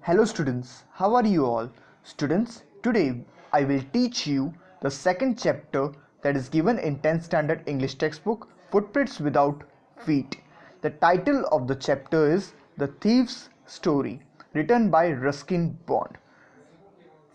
Hello students, how are you all? Students, today I will teach you the second chapter that is given in 10th standard English textbook, Footprints Without Feet. The title of the chapter is The Thief's Story, written by Ruskin Bond.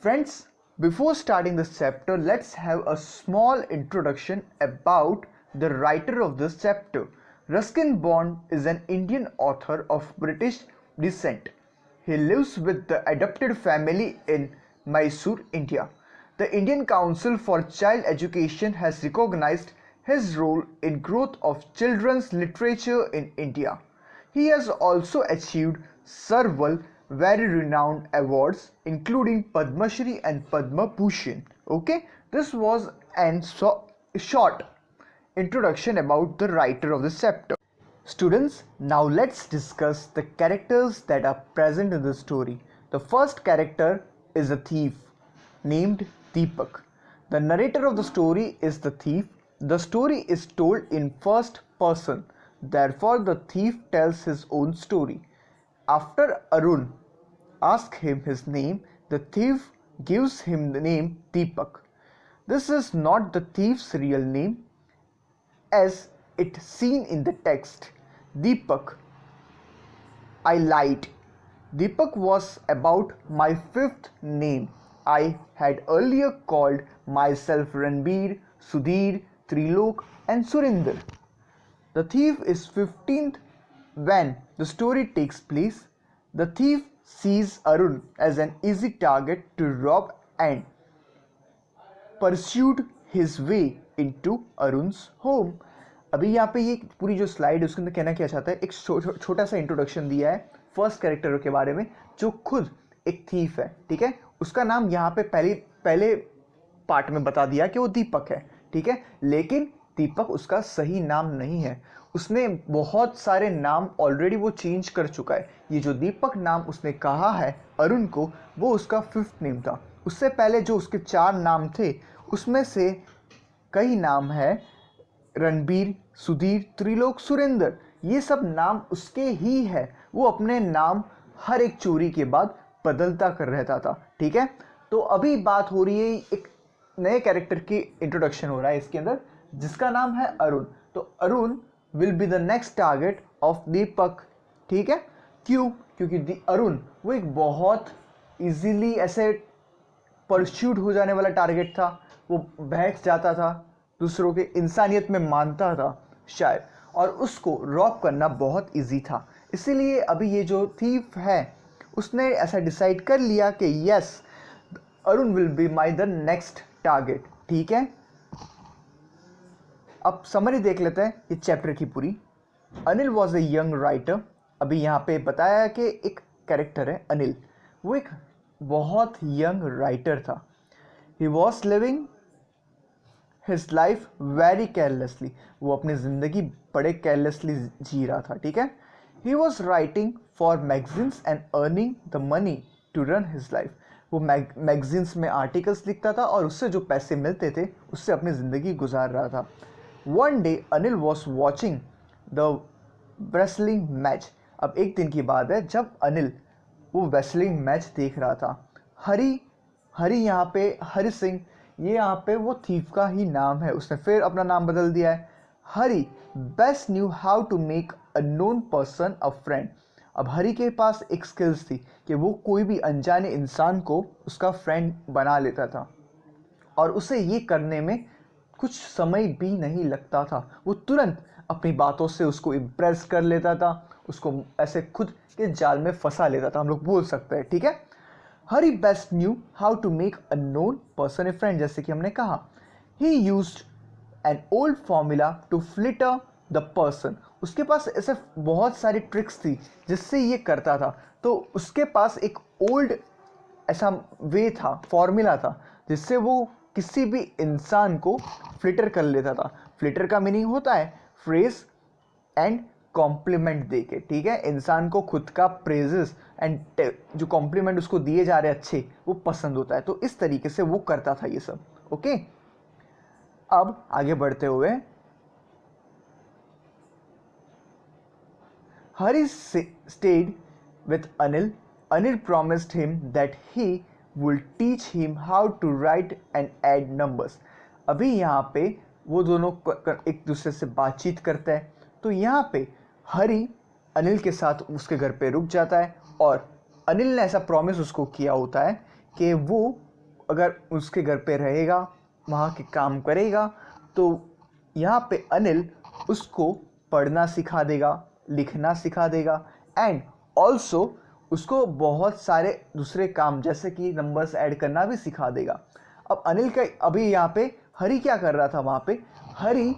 Friends, before starting this chapter, let's have a small introduction about the writer of this chapter. Ruskin Bond is an Indian author of British descent. He lives with the adopted family in Mysore, India. The Indian Council for Child Education has recognized his role in growth of children's literature in India. He has also achieved several very renowned awards including Padma Shri and Padma Bhushan. Okay, this was a short introduction about the writer of this chapter. Students, now let's discuss the characters that are present in the story. The first character is a thief named Deepak. The narrator of the story is the thief. The story is told in first person. Therefore, the thief tells his own story. After Arun asks him his name, the thief gives him the name Deepak. This is not the thief's real name as it seen in the text. Deepak, I lied. Deepak was about my fifth name. I had earlier called myself Ranbir, Sudhir, Trilok and Surinder. The thief is 15th when the story takes place. The thief sees Arun as an easy target to rob and pursued his way into Arun's home. अभी यहाँ पे ये पूरी जो slide है उसके अंदर कहना क्या चाहता है, एक छोटा सा इंट्रोडक्शन दिया है फर्स्ट कैरेक्टर के बारे में जो खुद एक थीफ है. ठीक है, उसका नाम यहाँ पे पहले पार्ट में बता दिया कि वो दीपक है. ठीक है, लेकिन दीपक उसका सही नाम नहीं है. उसने बहुत सारे नाम ऑलरेडी वो चेंज कर चुका है. ये जो दीपक नाम उसने कहा है अरुण को, वो उसका फिफ्थ नेम था. उससे पहले जो उसके 4 नाम थे उसमें से कई नाम है रणबीर, सुधीर, त्रिलोक, सुरेंद्र. ये सब नाम उसके ही है. वो अपने नाम हर एक चोरी के बाद बदलता कर रहता था. ठीक है, तो अभी बात हो रही है एक नए कैरेक्टर की इंट्रोडक्शन हो रहा है इसके अंदर जिसका नाम है अरुण. तो Arun will be the next target of Deepak. ठीक है, क्यों? क्योंकि अरुण वो एक बहुत इजीली ऐसे परस्यूट हो जाने वाला टारगेट था. वो बैठ जाता था, दूसरों के इंसानियत में मानता था शायद, और उसको रॉब करना बहुत इजी था. इसीलिए अभी ये जो थीफ है उसने ऐसा डिसाइड कर लिया कि yes, Arun will be my the next target. ठीक है, अब समरी देख लेते हैं इस चैप्टर की पूरी. Anil was a young writer. अभी यहाँ पे बताया कि एक कैरेक्टर है अनिल, वो एक बहुत यंग राइटर था. He was living his life very carelessly. वो अपनी ज़िंदगी बड़े केयरलेसली जी रहा था. ठीक है, he was writing for magazines and earning the money to run his life. वो मैगजीन्स में आर्टिकल्स लिखता था और उससे जो पैसे मिलते थे उससे अपनी ज़िंदगी गुजार रहा था. One day Anil was watching the wrestling match. अब एक दिन की बात है जब अनिल वो रेसलिंग मैच देख रहा था. हरी यहाँ पे हरि सिंह, ये यहाँ पे वो थीफ का ही नाम है. उसने फिर अपना नाम बदल दिया है. Hari best knew how to make a known person a friend. अब हरी के पास एक स्किल्स थी कि वो कोई भी अनजाने इंसान को उसका फ्रेंड बना लेता था और उसे ये करने में कुछ समय भी नहीं लगता था. वो तुरंत अपनी बातों से उसको इम्प्रेस कर लेता था, उसको ऐसे खुद के जाल में फंसा लेता था, हम लोग बोल सकते हैं. ठीक है, Hari best knew how to make a known person a friend. जैसे कि हमने कहा, he used an old formula to flatter the person. उसके पास ऐसे बहुत सारी ट्रिक्स थी जिससे ये करता था. तो उसके पास एक ओल्ड ऐसा वे था, फॉर्मूला था जिससे वो किसी भी इंसान को फ्लिटर कर लेता था. फ्लिटर का मीनिंग होता है फ्रेज एंड कॉम्प्लीमेंट दे के. ठीक है, इंसान को खुद का प्रेजेस एंड जो कॉम्प्लीमेंट उसको दिए जा रहे अच्छे वो पसंद होता है. तो इस तरीके से वो करता था ये सब. ओके, अब आगे बढ़ते हुए हरी state with Anil Anil promised him that he will teach him how to write and add numbers. अभी यहाँ पे वो दोनों एक दूसरे से बातचीत करते हैं। तो यहाँ पे हरी अनिल के साथ उसके घर पे रुक जाता है और अनिल ने ऐसा प्रॉमिस उसको किया होता है कि वो अगर उसके घर पे रहेगा, वहाँ के काम करेगा, तो यहाँ पे अनिल उसको पढ़ना सिखा देगा, लिखना सिखा देगा एंड ऑल्सो उसको बहुत सारे दूसरे काम जैसे कि नंबर्स ऐड करना भी सिखा देगा। अब अनिल का अभी यहाँ पे हरी क्या कर रहा था, वहाँ पे हरी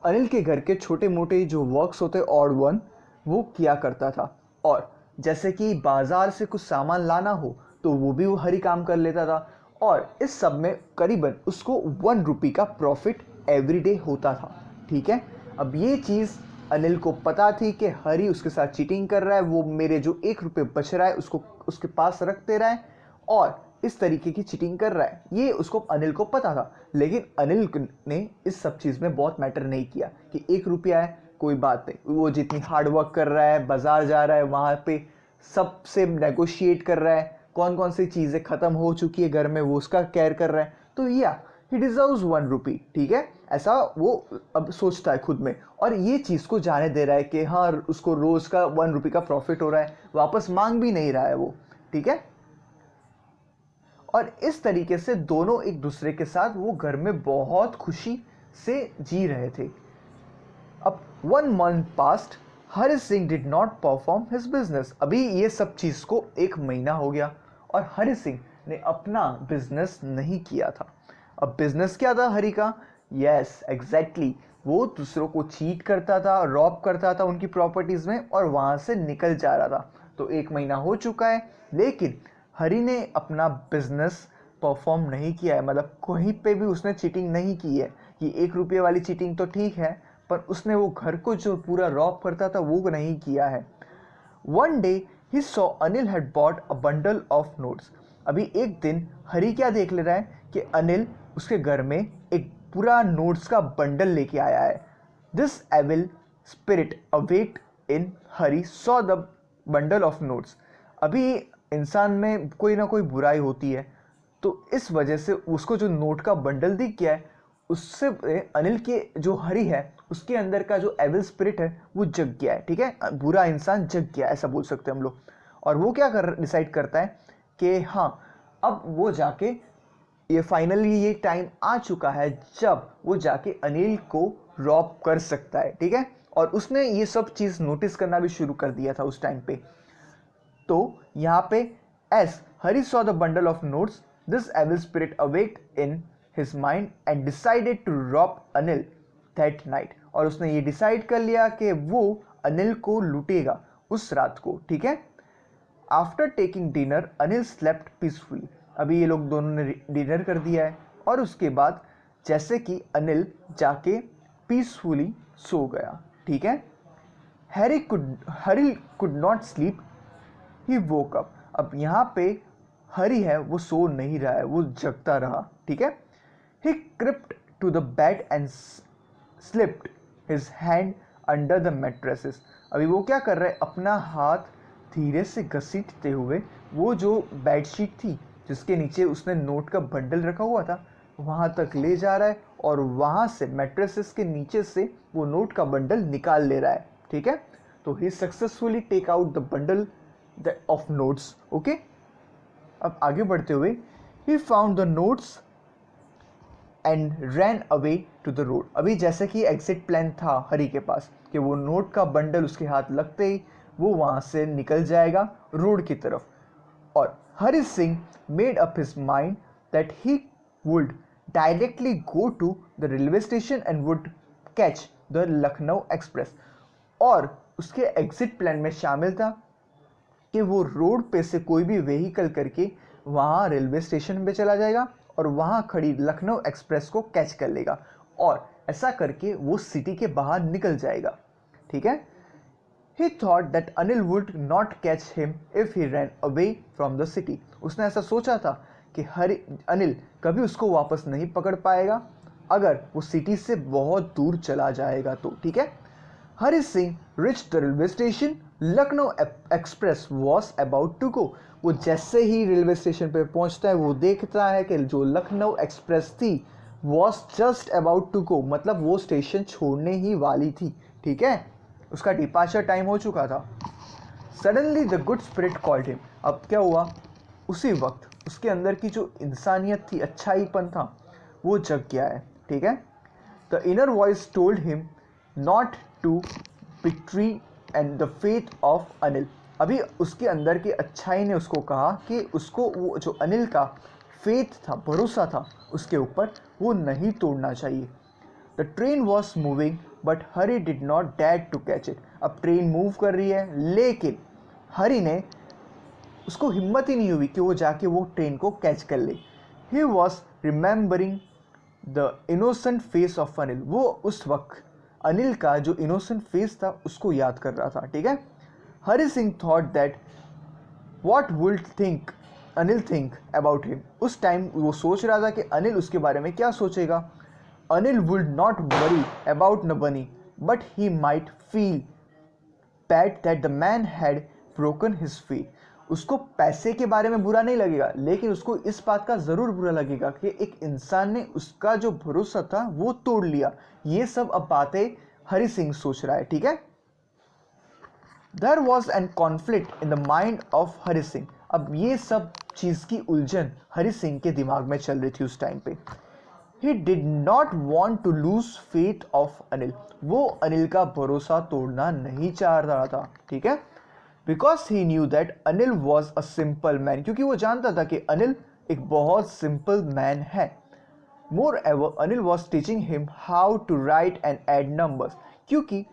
अनिल के घर के छोटे मोटे जो वर्क्स होते ऑड वन वो किया करता था। और जैसे कि बाज़ार से कुछ सामान लाना हो तो वो भी वो हरी काम कर लेता था और इस सब में करीबन उसको 1 रुपये का प्रॉफिट एवरीडे होता था। ठीक है, अब ये चीज़ अनिल को पता थी कि हरी उसके साथ चीटिंग कर रहा है, वो मेरे जो 1 रुपये बच रहा है उसको उसके पास रख दे रहा है और इस तरीके की चीटिंग कर रहा है, ये उसको अनिल को पता था। लेकिन अनिल ने इस सब चीज़ में बहुत मैटर नहीं किया कि 1 रुपया है कोई बात नहीं, वो जितनी हार्ड वर्क कर रहा है, बाज़ार जा रहा है, वहाँ पे सबसे नेगोशिएट कर रहा है, कौन कौन सी चीज़ें ख़त्म हो चुकी है घर में वो उसका केयर कर रहा है, तो या ही डिजर्व्स 1 रुपी। ठीक है, ऐसा वो अब सोचता है खुद में और ये चीज़ को जाने दे रहा है कि हाँ उसको रोज़ का 1 रुपये का प्रॉफिट हो रहा है, वापस मांग भी नहीं रहा है वो। ठीक है, और इस तरीके से दोनों एक दूसरे के साथ वो घर में बहुत खुशी से जी रहे थे। अब 1 month passed, Hari Singh did not perform his business. अभी ये सब चीज़ को 1 महीना हो गया और हरि सिंह ने अपना बिजनेस नहीं किया था। अब बिजनेस क्या था हरि का? यस एग्जैक्टली, वो दूसरों को चीट करता था, रॉब करता था उनकी प्रॉपर्टीज़ में और वहाँ से निकल जा रहा था। तो 1 महीना हो चुका है लेकिन हरि ने अपना बिजनेस परफॉर्म नहीं किया है, मतलब कहीं पे भी उसने चीटिंग नहीं की है। ये 1 रुपये वाली चीटिंग तो ठीक है पर उसने वो घर को जो पूरा रॉब करता था वो नहीं किया है। One day he saw Anil had bought a bundle of notes. अभी एक दिन हरी क्या देख ले रहा है कि अनिल उसके घर में एक पूरा नोट्स का बंडल लेके आया है। This evil spirit await in hurry saw the bundle of notes. अभी इंसान में कोई ना कोई बुराई होती है तो इस वजह से उसको जो नोट का बंडल दिख गया है उससे अनिल के जो हरी है उसके अंदर का जो एविल स्पिरिट है वो जग गया है। ठीक है, बुरा इंसान जग गया ऐसा बोल सकते हैं हम लोग। और वो क्या डिसाइड करता है कि हाँ अब वो जाके ये फाइनली ये टाइम आ चुका है जब वो जाके अनिल को रॉब कर सकता है। ठीक है, और उसने ये सब चीज़ नोटिस करना भी शुरू कर दिया था उस टाइम पे। तो यहाँ पे as Hari saw the bundle of notes this evil spirit awaked in his mind and decided to rob Anil that night। और उसने ये डिसाइड कर लिया कि वो अनिल को लूटेगा उस रात को। ठीक है, after taking dinner Anil slept peacefully. अभी ये लोग दोनों ने डिनर कर दिया है और उसके बाद जैसे कि अनिल जाके पीसफुली सो गया। ठीक है, Hari could not sleep, he woke up. अब यहाँ पे हरी है वो सो नहीं रहा है, वो जगता रहा। ठीक है, he crept to the bed and slipped his hand under the mattresses। अभी वो क्या कर रहा है, अपना हाथ धीरे से घसीटते हुए वो जो बेडशीट थी जिसके नीचे उसने नोट का बंडल रखा हुआ था वहाँ तक ले जा रहा है और वहाँ से मैट्रेसेस के नीचे से वो नोट का बंडल निकाल ले रहा है। ठीक है, तो he successfully take out the bundle of notes. Okay, अब आगे बढ़ते हुए he found the notes and ran away to the road. अभी जैसे कि एग्जिट प्लान था हरी के पास कि वो नोट का बंडल उसके हाथ लगते ही वो वहाँ से निकल जाएगा रोड की तरफ। और Hari Singh made up his mind that he would directly go to the railway station and would catch the Lucknow express. और उसके एग्जिट प्लान में शामिल था कि वो रोड पे से कोई भी व्हीकल करके वहाँ रेलवे स्टेशन पे चला जाएगा और वहाँ खड़ी लखनऊ एक्सप्रेस को कैच कर लेगा और ऐसा करके वो सिटी के बाहर निकल जाएगा। ठीक है, ही thought that Anil would not catch him if he ran away from the city. उसने ऐसा सोचा था कि अनिल कभी उसको वापस नहीं पकड़ पाएगा अगर वो सिटी से बहुत दूर चला जाएगा तो। ठीक है, Hari Singh reach the railway station Lucknow express was about to go. वो जैसे ही रेलवे स्टेशन पे पहुंचता है वो देखता है कि जो लखनऊ एक्सप्रेस थी was just about to go, मतलब वो स्टेशन छोड़ने ही वाली थी, ठीक है, उसका डिपार्चर टाइम हो चुका था। Suddenly the good spirit called him. अब क्या हुआ, उसी वक्त उसके अंदर की जो इंसानियत थी, अच्छाईपन था, वो जग गया है, ठीक है। The inner voice told him not to betray and the faith of Anil. अभी उसके अंदर की अच्छाई ने उसको कहा कि उसको वो जो अनिल का फेथ था, भरोसा था उसके ऊपर, वो नहीं तोड़ना चाहिए। The train was moving but Hari did not dare to catch it. अब ट्रेन मूव कर रही है लेकिन हरी ने, उसको हिम्मत ही नहीं हुई कि वो जाके वो ट्रेन को कैच कर ले। He was remembering the innocent face of Anil. वो उस वक्त अनिल का जो इनोसेंट फेस था उसको याद कर रहा था, ठीक है। Hari Singh thought that what would think Anil think about him. उस टाइम वो सोच रहा था कि अनिल उसके बारे में क्या सोचेगा। Anil would not worry about न बनी but he might feel bad that the man had broken his faith. उसको पैसे के बारे में बुरा नहीं लगेगा, लेकिन उसको इस बात का ज़रूर बुरा लगेगा कि एक इंसान ने उसका जो भरोसा था वो तोड़ लिया। ये सब अब बातें हरी सिंह सोच रहा है, ठीक है। There was an conflict in the mind of Hari Singh. अब ये सब चीज़ की उलझन हरी सिंह के दिमाग में चल रही थी उस टाइम पे। He did not want to lose faith of Anil. वो अनिल का भरोसा तोड़ना नहीं चाह रहा था, ठीक है। Because he knew that Anil was a simple man, क्योंकि वो जानता था कि अनिल एक बहुत सिंपल मैन है। Moreover Anil was teaching him how to write and add numbers. क्योंकि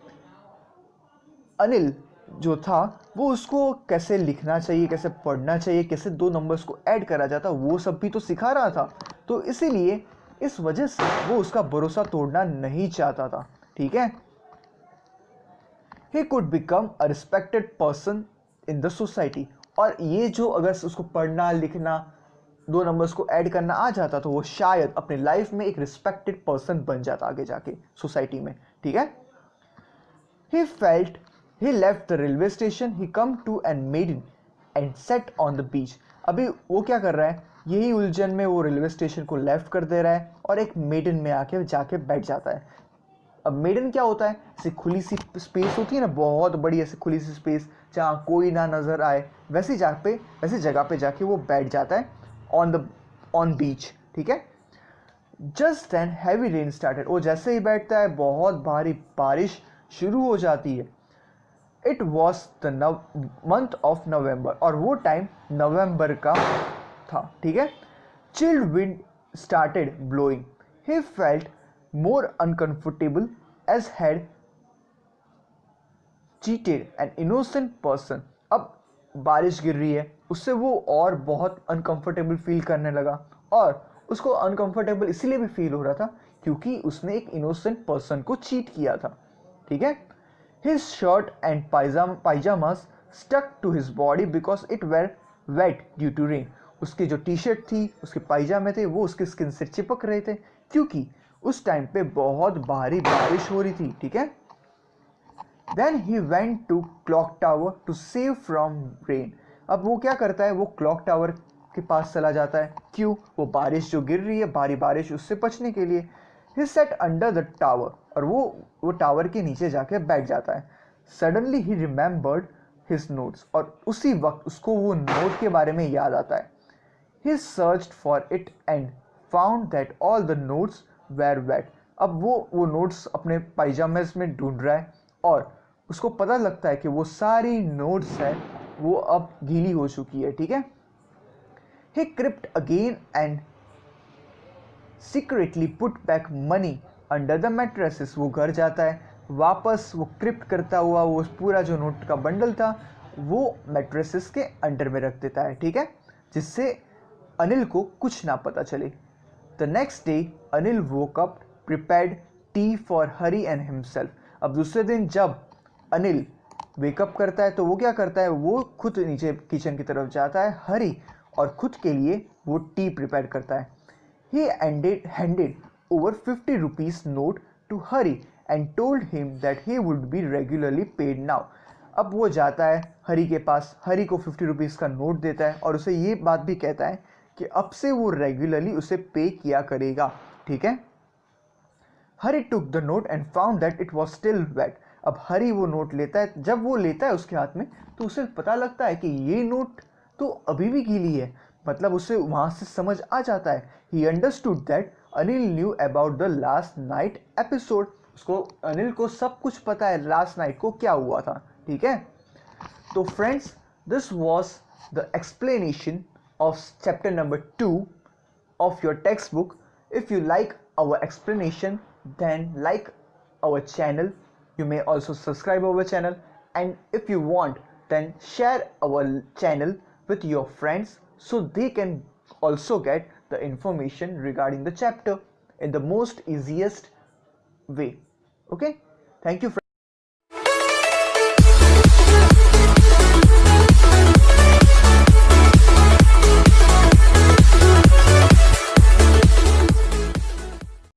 अनिल जो था वो उसको कैसे लिखना चाहिए, कैसे पढ़ना चाहिए, कैसे दो नंबर्स को ऐड करा जाता, वो सब भी तो सिखा रहा था। तो इसीलिए इस वजह से वो उसका भरोसा तोड़ना नहीं चाहता था, ठीक है। He could become a respected person in the society. और ये जो अगर उसको पढ़ना लिखना दो नंबर्स को ऐड करना आ जाता तो वो शायद अपने लाइफ में एक रिस्पेक्टेड पर्सन बन जाता आगे जाके सोसाइटी में, ठीक है। He felt he left the railway station, he come to an maiden and set on the beach. अभी वो क्या कर रहा है, यही उलझन में वो रेलवे स्टेशन को लेफ्ट कर दे रहा है और एक मेडन में आके जाके बैठ जाता है। अब मेडन क्या होता है, ऐसी खुली सी स्पेस होती है ना, बहुत बड़ी ऐसी खुली सी स्पेस जहाँ कोई ना नज़र आए, वैसी जगह पे जाके वो बैठ जाता है ऑन बीच, ठीक है। Just then heavy rain started. वो जैसे ही बैठता है बहुत भारी बारिश शुरू हो जाती है। It was the month of November, और वो टाइम नवंबर का था, ठीक है। Chilled wind started blowing. He felt more uncomfortable as had cheated an innocent person. अब बारिश गिर रही है, उससे वो और बहुत अनकंफर्टेबल फील करने लगा, और उसको अनकंफर्टेबल इसीलिए भी फील हो रहा था क्योंकि उसने एक इनोसेंट पर्सन को चीट किया था, ठीक है। His shirt and pyjamas stuck to his body because it were wet due to rain. उसकी जो टी शर्ट थी, उसके पायजामे थे, वो उसकी स्किन से चिपक रहे थे क्योंकि उस टाइम पे बहुत भारी बारिश हो रही थी, ठीक है। Then he went to clock tower to save from rain. अब वो क्या करता है, वो क्लॉक टावर के पास चला जाता है। क्यों, वो बारिश जो गिर रही है, भारी बारिश, उससे बचने के लिए। ही सेट अंडर द टावर, और वो टावर के नीचे जाके बैठ जाता है। सडनली ही रिमेंबर्ड हिज नोट्स, और उसी वक्त उसको वो नोट के बारे में याद आता है। He searched for it and found that all the notes were wet. अब वो नोट्स अपने पायजामे में ढूंढ रहा है और उसको पता लगता है कि वो सारी नोट्स है वो अब गीली हो चुकी है, ठीक है। He crept again and secretly put back money under the mattresses. वो घर जाता है वापस, वो क्रिप्ट करता हुआ वो पूरा जो नोट का बंडल था वो मैट्रेसेस के अंडर में रख देता है, ठीक है, जिससे अनिल को कुछ ना पता चले। The next day Anil woke up prepared T for Hari and himself. अब दूसरे दिन जब अनिल वेकअप करता है तो वो क्या करता है, वो खुद नीचे किचन की तरफ जाता है हरी और खुद के लिए वो टी प्रिपेयर करता है। ही handed over 50 rupees note to Hari and told him that he would be regularly paid now. अब वो जाता है हरी के पास, हरी को 50 रुपीज़ का नोट देता है और उसे ये बात भी कहता है कि अब से वो रेगुलरली उसे पे किया करेगा, ठीक है। Hari took the note and found that it was still wet. अब हरी वो नोट लेता है, जब वो लेता है उसके हाथ में तो उसे पता लगता है कि ये नोट तो अभी भी गीली है, मतलब उसे वहाँ से समझ आ जाता है। He understood that Anil knew about the last night episode. उसको, अनिल को सब कुछ पता है लास्ट नाइट को क्या हुआ था, ठीक है। तो friends, this was the explanation of chapter number 2 of your textbook. If you like our explanation, then like our channel. You may also subscribe our channel, and if you want, then share our channel with your friends so they can also get the information regarding the chapter in the most easiest way. Okay, thank you.